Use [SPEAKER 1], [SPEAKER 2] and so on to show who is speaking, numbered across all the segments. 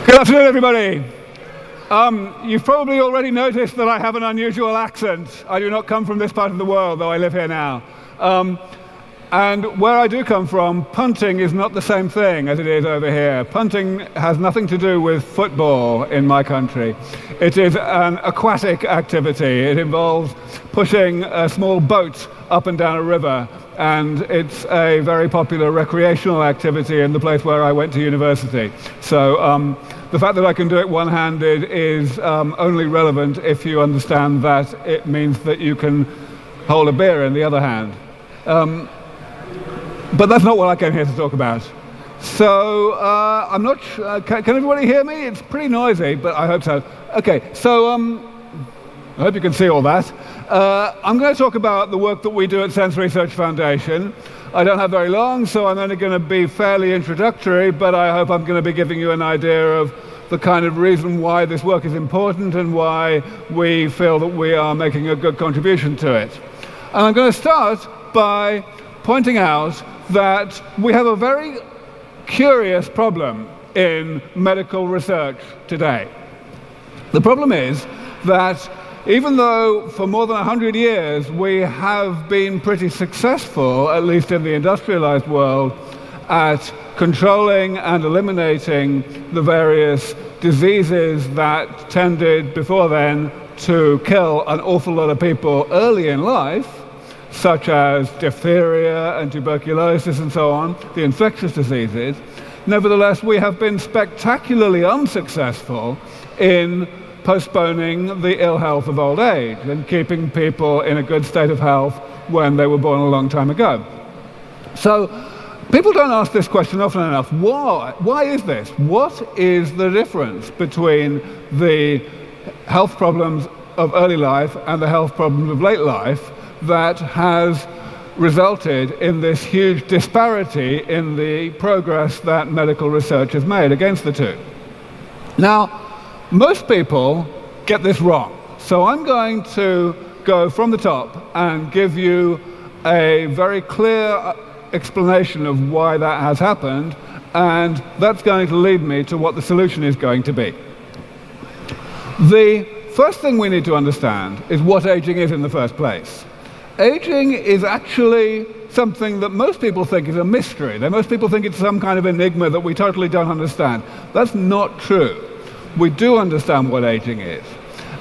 [SPEAKER 1] Good afternoon, everybody. You've probably already noticed that I have an unusual accent. I do not come from this part of the world, though I live here now. And where I do come from, punting is not the same thing as it is over here. Punting has nothing to do with football in my country. It is an aquatic activity. It involves pushing a small boat up and down a river, and it's a very popular recreational activity in the place where I went to university. So the fact that I can do it one-handed is only relevant if you understand that it means that you can hold a beer in the other hand. But that's not what I came here to talk about. So I'm not sure, can everybody hear me? It's pretty noisy, but I hope so. Okay, so I hope you can see all that. I'm going to talk about the work that we do at Sense Research Foundation. I don't have very long, so I'm only going to be fairly introductory, but I hope I'm going to be giving you an idea of the kind of reason why this work is important and why we feel that we are making a good contribution to it. And I'm going to start by pointing out that we have a very curious problem in medical research today. The problem is that even though for more than 100 years we have been pretty successful, at least in the industrialized world, at controlling and eliminating the various diseases that tended before then to kill an awful lot of people early in life, such as diphtheria and tuberculosis and so on, the infectious diseases, nevertheless we have been spectacularly unsuccessful in postponing the ill health of old age and keeping people in a good state of health when they were born a long time ago. So people don't ask this question often enough. Why is this? What is the difference between the health problems of early life and the health problems of late life that has resulted in this huge disparity in the progress that medical research has made against the two? Now, most people get this wrong. So I'm going to go from the top and give you a very clear explanation of why that has happened, and that's going to lead me to what the solution is going to be. The first thing we need to understand is what aging is in the first place. Aging is actually something that most people think is a mystery. Most people think it's some kind of enigma that we totally don't understand. That's not true. We do understand what aging is.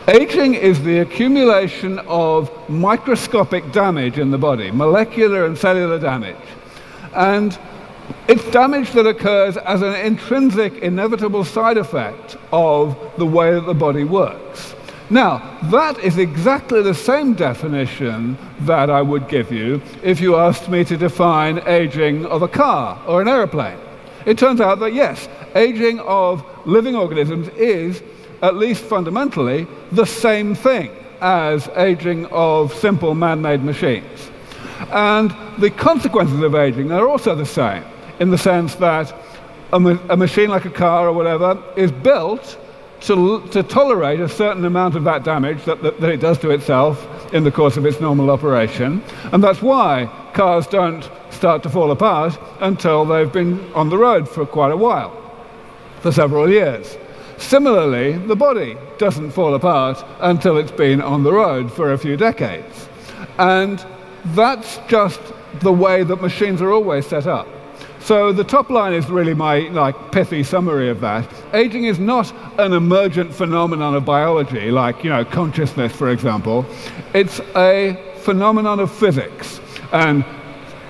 [SPEAKER 1] Aging is the accumulation of microscopic damage in the body, molecular and cellular damage. And it's damage that occurs as an intrinsic, inevitable side effect of the way that the body works. Now, that is exactly the same definition that I would give you if you asked me to define aging of a car or an airplane. It turns out that, yes, aging of living organisms is, at least fundamentally, the same thing as aging of simple man-made machines. And the consequences of aging are also the same, in the sense that a machine like a car or whatever is built to tolerate a certain amount of that damage that it does to itself in the course of its normal operation. And that's why cars don't start to fall apart until they've been on the road for quite a while, for several years. Similarly, the body doesn't fall apart until it's been on the road for a few decades. And that's just the way that machines are always set up. So the top line is really my pithy summary of that. Aging is not an emergent phenomenon of biology, like consciousness, for example. It's a phenomenon of physics. And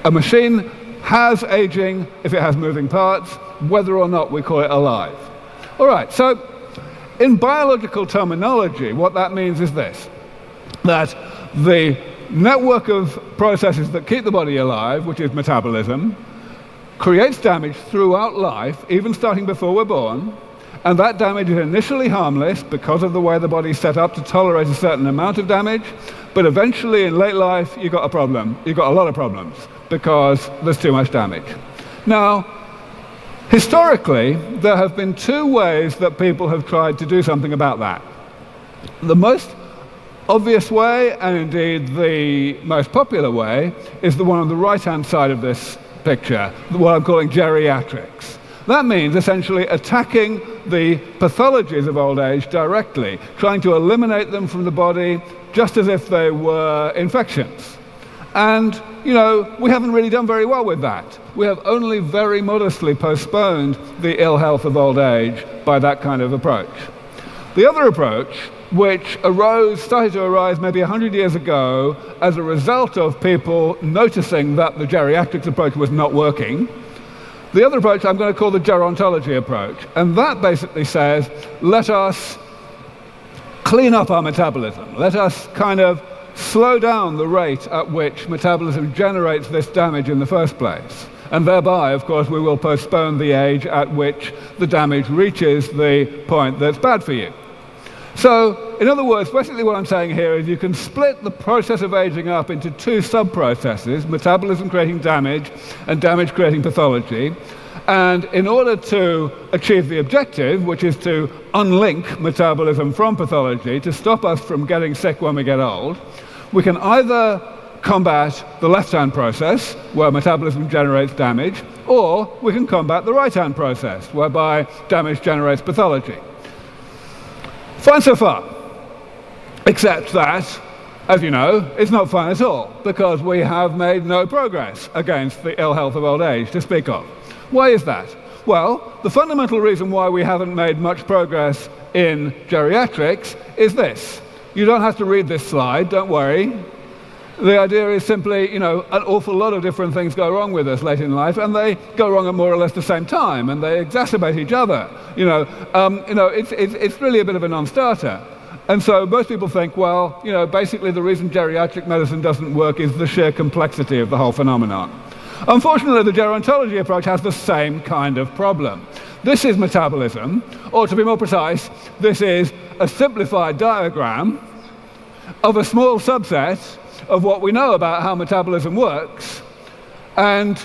[SPEAKER 1] a machine has aging if it has moving parts, whether or not we call it alive. All right, so in biological terminology, what that means is this, that the network of processes that keep the body alive, which is metabolism, creates damage throughout life, even starting before we're born, and that damage is initially harmless because of the way the body's set up to tolerate a certain amount of damage, but eventually in late life you've got a problem. You've got a lot of problems because there's too much damage. Now, historically, there have been two ways that people have tried to do something about that. The most obvious way, and indeed the most popular way, is the one on the right-hand side of this picture, what I'm calling geriatrics. That means essentially attacking the pathologies of old age directly, trying to eliminate them from the body just as if they were infections. And, we haven't really done very well with that. We have only very modestly postponed the ill health of old age by that kind of approach. The other approach, which started to arise maybe 100 years ago as a result of people noticing that the geriatrics approach was not working, the other approach I'm going to call the gerontology approach. And that basically says, let us clean up our metabolism. Let us kind of slow down the rate at which metabolism generates this damage in the first place. And thereby, of course, we will postpone the age at which the damage reaches the point that's bad for you. So, in other words, basically what I'm saying here is you can split the process of aging up into two sub-processes, metabolism creating damage and damage creating pathology. And in order to achieve the objective, which is to unlink metabolism from pathology, to stop us from getting sick when we get old, we can either combat the left-hand process, where metabolism generates damage, or we can combat the right-hand process, whereby damage generates pathology. Fine so far, except that, as you know, it's not fine at all, because we have made no progress against the ill health of old age to speak of. Why is that? Well, the fundamental reason why we haven't made much progress in geriatrics is this. You don't have to read this slide, don't worry. The idea is simply, an awful lot of different things go wrong with us late in life, and they go wrong at more or less the same time, and they exacerbate each other. It's really a bit of a non-starter. And so most people think, well, basically the reason geriatric medicine doesn't work is the sheer complexity of the whole phenomenon. Unfortunately, the gerontology approach has the same kind of problem. This is metabolism, or to be more precise, this is a simplified diagram of a small subset of what we know about how metabolism works. And,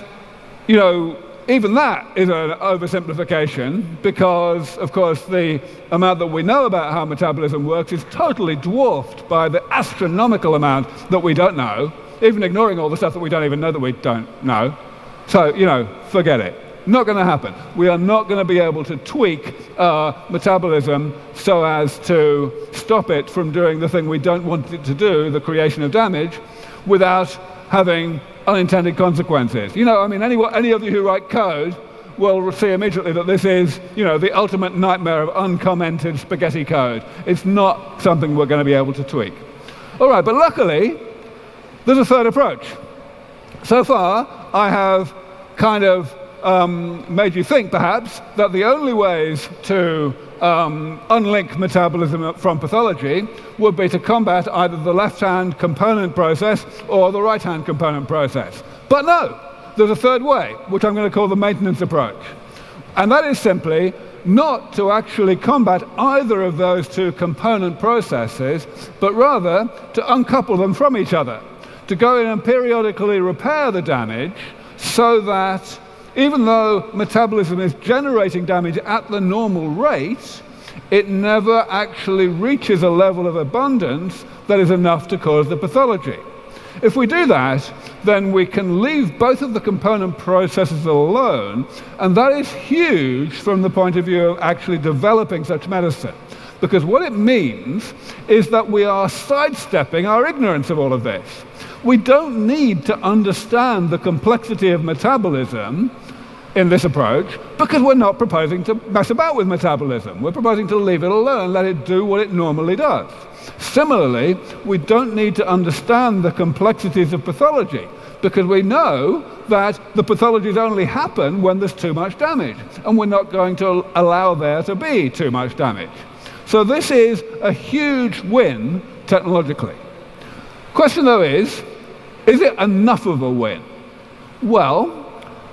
[SPEAKER 1] even that is an oversimplification because, of course, the amount that we know about how metabolism works is totally dwarfed by the astronomical amount that we don't know, even ignoring all the stuff that we don't even know that we don't know. So, forget it. Not going to happen. We are not going to be able to tweak our metabolism so as to stop it from doing the thing we don't want it to do, the creation of damage, without having unintended consequences. Any of you who write code will see immediately that this is, the ultimate nightmare of uncommented spaghetti code. It's not something we're going to be able to tweak. All right, but luckily, there's a third approach. So far, I have kind of made you think, perhaps, that the only ways to unlink metabolism from pathology would be to combat either the left-hand component process or the right-hand component process. But no, there's a third way, which I'm going to call the maintenance approach. And that is simply not to actually combat either of those two component processes, but rather to uncouple them from each other, to go in and periodically repair the damage so that even though metabolism is generating damage at the normal rate, it never actually reaches a level of abundance that is enough to cause the pathology. If we do that, then we can leave both of the component processes alone, and that is huge from the point of view of actually developing such medicine. Because what it means is that we are sidestepping our ignorance of all of this. We don't need to understand the complexity of metabolism in this approach because we're not proposing to mess about with metabolism. We're proposing to leave it alone, let it do what it normally does. Similarly, we don't need to understand the complexities of pathology because we know that the pathologies only happen when there's too much damage, and we're not going to allow there to be too much damage. So this is a huge win technologically. Question though is it enough of a win? Well,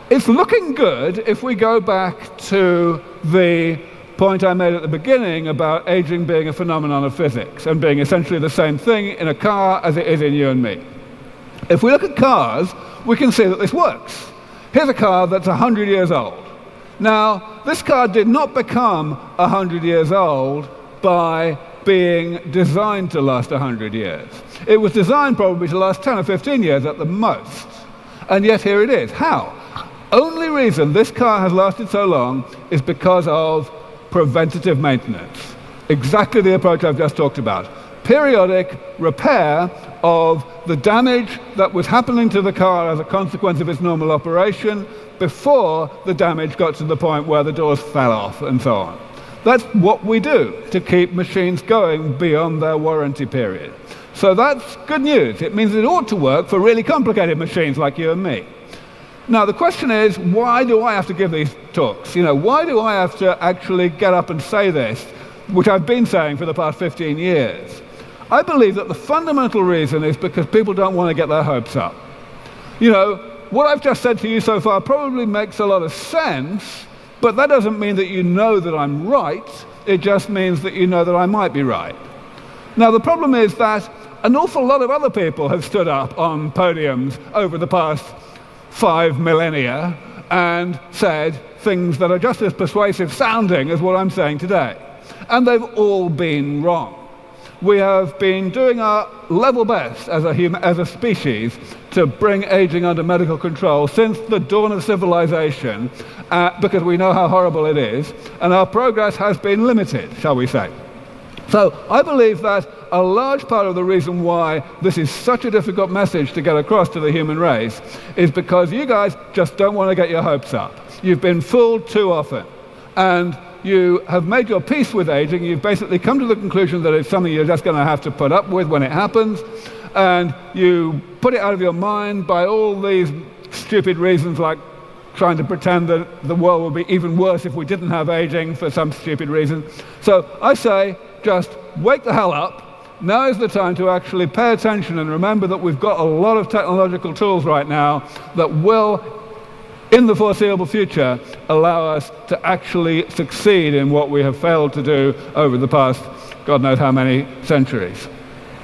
[SPEAKER 1] it's looking good if we go back to the point I made at the beginning about aging being a phenomenon of physics and being essentially the same thing in a car as it is in you and me. If we look at cars, we can see that this works. Here's a car that's 100 years old. Now, this car did not become 100 years old by being designed to last 100 years. It was designed probably to last 10 or 15 years at the most. And yet here it is. How? Only reason this car has lasted so long is because of preventative maintenance. Exactly the approach I've just talked about. Periodic repair of the damage that was happening to the car as a consequence of its normal operation before the damage got to the point where the doors fell off and so on. That's what we do to keep machines going beyond their warranty period. So that's good news. It means it ought to work for really complicated machines like you and me. Now the question is, why do I have to give these talks? Why do I have to actually get up and say this, which I've been saying for the past 15 years? I believe that the fundamental reason is because people don't want to get their hopes up. What I've just said to you so far probably makes a lot of sense, but that doesn't mean that you know that I'm right. It just means that you know that I might be right. Now the problem is that an awful lot of other people have stood up on podiums over the past 5 millennia and said things that are just as persuasive sounding as what I'm saying today. And they've all been wrong. We have been doing our level best as a species to bring aging under medical control since the dawn of civilization, because we know how horrible it is, and our progress has been limited, shall we say. So I believe that a large part of the reason why this is such a difficult message to get across to the human race is because you guys just don't want to get your hopes up. You've been fooled too often, and you have made your peace with aging. You've basically come to the conclusion that it's something you're just going to have to put up with when it happens, and you put it out of your mind by all these stupid reasons like trying to pretend that the world would be even worse if we didn't have aging for some stupid reason. So I say, just wake the hell up. Now is the time to actually pay attention and remember that we've got a lot of technological tools right now that will, in the foreseeable future, allow us to actually succeed in what we have failed to do over the past God knows how many centuries.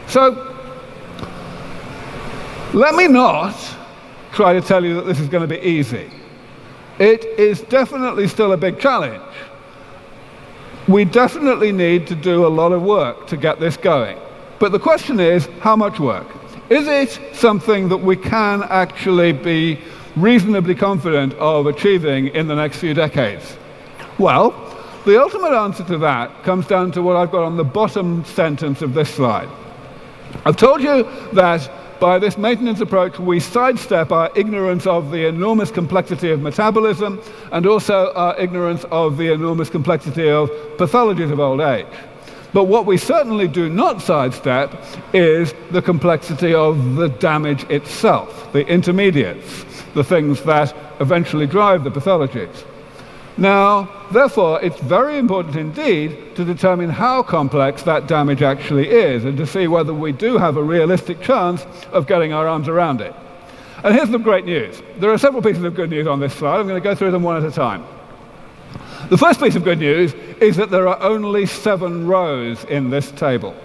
[SPEAKER 1] So let me not try to tell you that this is going to be easy. It is definitely still a big challenge. We definitely need to do a lot of work to get this going. But the question is, how much work? Is it something that we can actually be reasonably confident of achieving in the next few decades? Well, the ultimate answer to that comes down to what I've got on the bottom sentence of this slide. I've told you that by this maintenance approach, we sidestep our ignorance of the enormous complexity of metabolism and also our ignorance of the enormous complexity of pathologies of old age. But what we certainly do not sidestep is the complexity of the damage itself, the intermediates, the things that eventually drive the pathologies. Now, therefore, it's very important indeed to determine how complex that damage actually is and to see whether we do have a realistic chance of getting our arms around it. And here's the great news. There are several pieces of good news on this slide. I'm going to go through them one at a time. The first piece of good news is that there are only 7 rows in this table.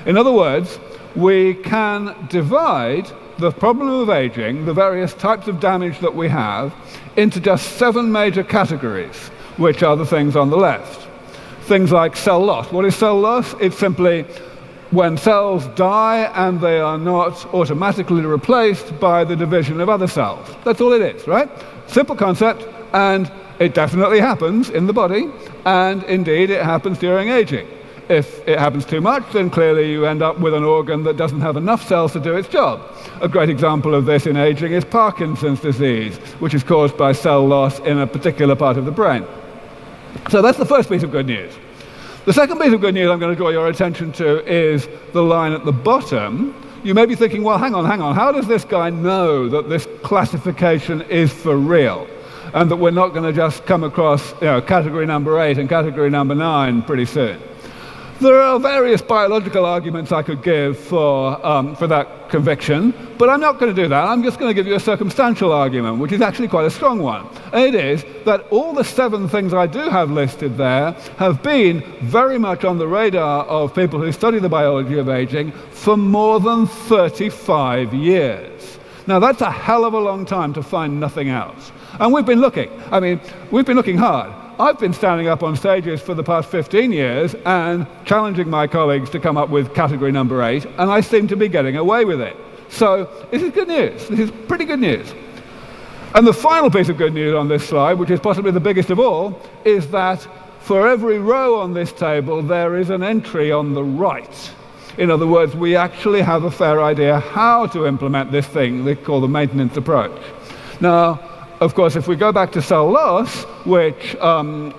[SPEAKER 1] In other words, we can divide the problem of aging, the various types of damage that we have, into just 7 major categories, which are the things on the left. Things like cell loss. What is cell loss? It's simply when cells die and they are not automatically replaced by the division of other cells. That's all it is, right? Simple concept, and it definitely happens in the body, and indeed it happens during aging. If it happens too much, then clearly you end up with an organ that doesn't have enough cells to do its job. A great example of this in aging is Parkinson's disease, which is caused by cell loss in a particular part of the brain. So that's the first piece of good news. The second piece of good news I'm going to draw your attention to is the line at the bottom. You may be thinking, well, hang on, how does this guy know that this classification is for real? And that we're not going to just come across category number 8 and category number 9 pretty soon. There are various biological arguments I could give for that conviction, but I'm not going to do that. I'm just going to give you a circumstantial argument, which is actually quite a strong one. And it is that all the 7 things I do have listed there have been very much on the radar of people who study the biology of aging for more than 35 years. Now, that's a hell of a long time to find nothing else. And we've been looking. I mean, we've been looking hard. I've been standing up on stages for the past 15 years and challenging my colleagues to come up with category number 8, and I seem to be getting away with it. So this is good news. This is pretty good news. And the final piece of good news on this slide, which is possibly the biggest of all, is that for every row on this table, there is an entry on the right. In other words, we actually have a fair idea how to implement this thing they call the maintenance approach. Now, of course, if we go back to cell loss, which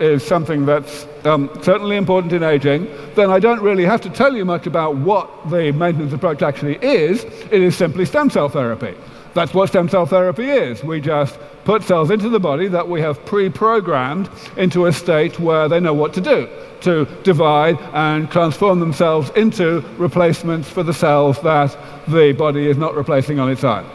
[SPEAKER 1] is something that's certainly important in aging, then I don't really have to tell you much about what the maintenance approach actually is. It is simply stem cell therapy. That's what stem cell therapy is. We just put cells into the body that we have pre-programmed into a state where they know what to do, to divide and transform themselves into replacements for the cells that the body is not replacing on its own.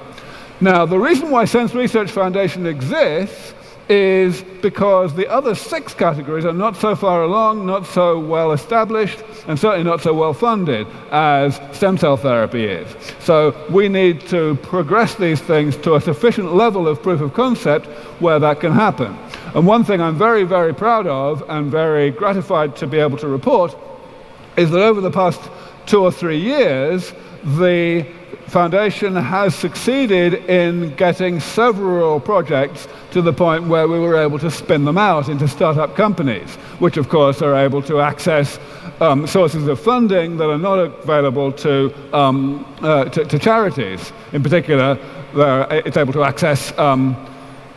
[SPEAKER 1] Now, the reason why Sense Research Foundation exists is because the other 6 categories are not so far along, not so well established, and certainly not so well funded as stem cell therapy is. So we need to progress these things to a sufficient level of proof of concept where that can happen. And one thing I'm very, very proud of and very gratified to be able to report is that over the past 2 or 3 years, the Foundation has succeeded in getting several projects to the point where we were able to spin them out into startup companies, which of course are able to access sources of funding that are not available to charities. In particular, it's able to access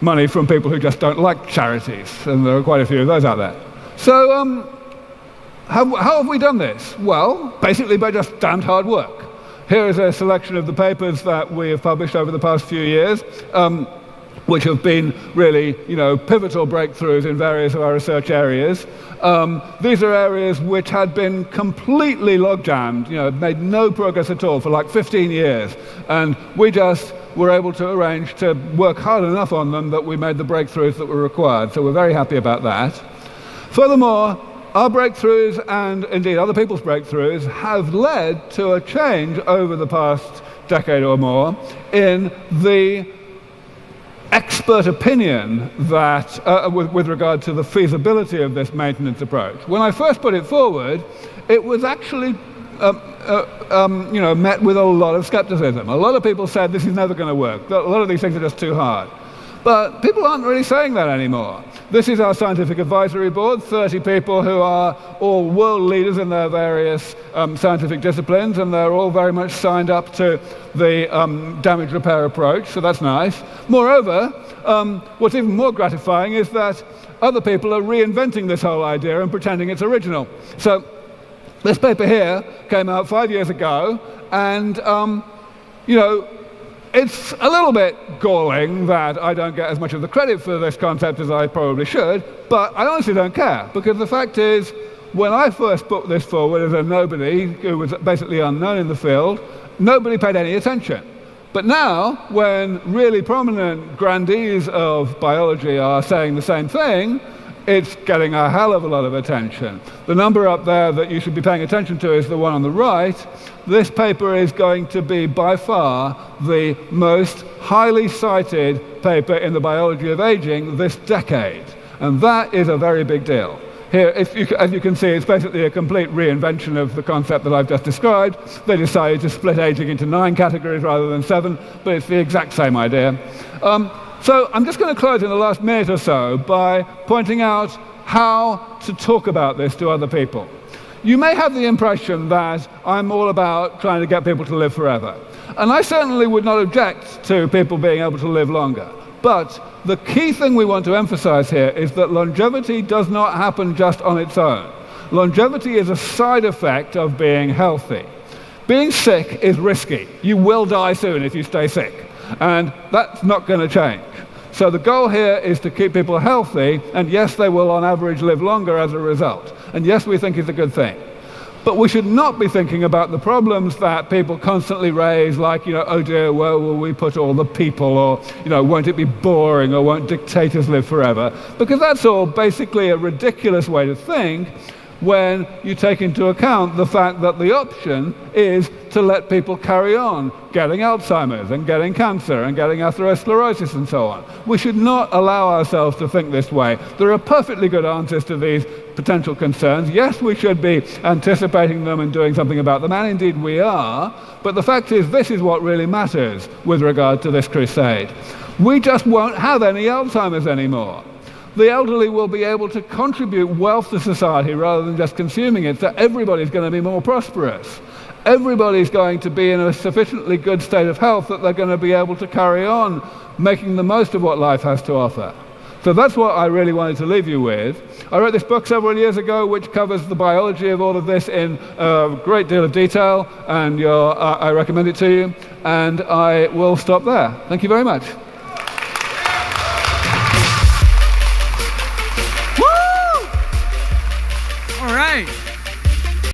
[SPEAKER 1] money from people who just don't like charities, and there are quite a few of those out there. So how have we done this? Well, basically by just damned hard work. Here is a selection of the papers that we have published over the past few years, which have been really, pivotal breakthroughs in various of our research areas. These are areas which had been completely log-jammed, made no progress at all for like 15 years. And we just were able to arrange to work hard enough on them that we made the breakthroughs that were required. So we're very happy about that. Furthermore, our breakthroughs, and indeed other people's breakthroughs, have led to a change over the past decade or more in the expert opinion that, with regard to the feasibility of this maintenance approach. When I first put it forward, it was actually met with a lot of skepticism. A lot of people said this is never going to work. A lot of these things are just too hard. But people aren't really saying that anymore. This is our scientific advisory board, 30 people who are all world leaders in their various scientific disciplines, and they're all very much signed up to the damage repair approach, so that's nice. Moreover, what's even more gratifying is that other people are reinventing this whole idea and pretending it's original. So this paper here came out 5 years ago, and it's a little bit galling that I don't get as much of the credit for this concept as I probably should, but I honestly don't care, because the fact is, when I first put this forward as a nobody who was basically unknown in the field, nobody paid any attention. But now, when really prominent grandees of biology are saying the same thing, it's getting a hell of a lot of attention. The number up there that you should be paying attention to is the one on the right. This paper is going to be by far the most highly cited paper in the biology of aging this decade. And that is a very big deal. Here, as you can see, it's basically a complete reinvention of the concept that I've just described. They decided to split aging into 9 categories rather than 7, but it's the exact same idea. So I'm just going to close in the last minute or so by pointing out how to talk about this to other people. You may have the impression that I'm all about trying to get people to live forever. And I certainly would not object to people being able to live longer. But the key thing we want to emphasize here is that longevity does not happen just on its own. Longevity is a side effect of being healthy. Being sick is risky. You will die soon if you stay sick. And that's not going to change. So the goal here is to keep people healthy, and yes, they will on average live longer as a result. And yes, we think it's a good thing. But we should not be thinking about the problems that people constantly raise, like, oh dear, where will we put all the people, or, won't it be boring, or won't dictators live forever? Because that's all basically a ridiculous way to think when you take into account the fact that the option is to let people carry on getting Alzheimer's and getting cancer and getting atherosclerosis and so on. We should not allow ourselves to think this way. There are perfectly good answers to these potential concerns. Yes, we should be anticipating them and doing something about them, and indeed we are, but the fact is this is what really matters with regard to this crusade. We just won't have any Alzheimer's anymore. the elderly will be able to contribute wealth to society rather than just consuming it, so everybody's going to be more prosperous. Everybody's going to be in a sufficiently good state of health that they're going to be able to carry on making the most of what life has to offer. So that's what I really wanted to leave you with. I wrote this book several years ago which covers the biology of all of this in a great deal of detail, and I recommend it to you, and I will stop there. Thank you very much.
[SPEAKER 2] All right.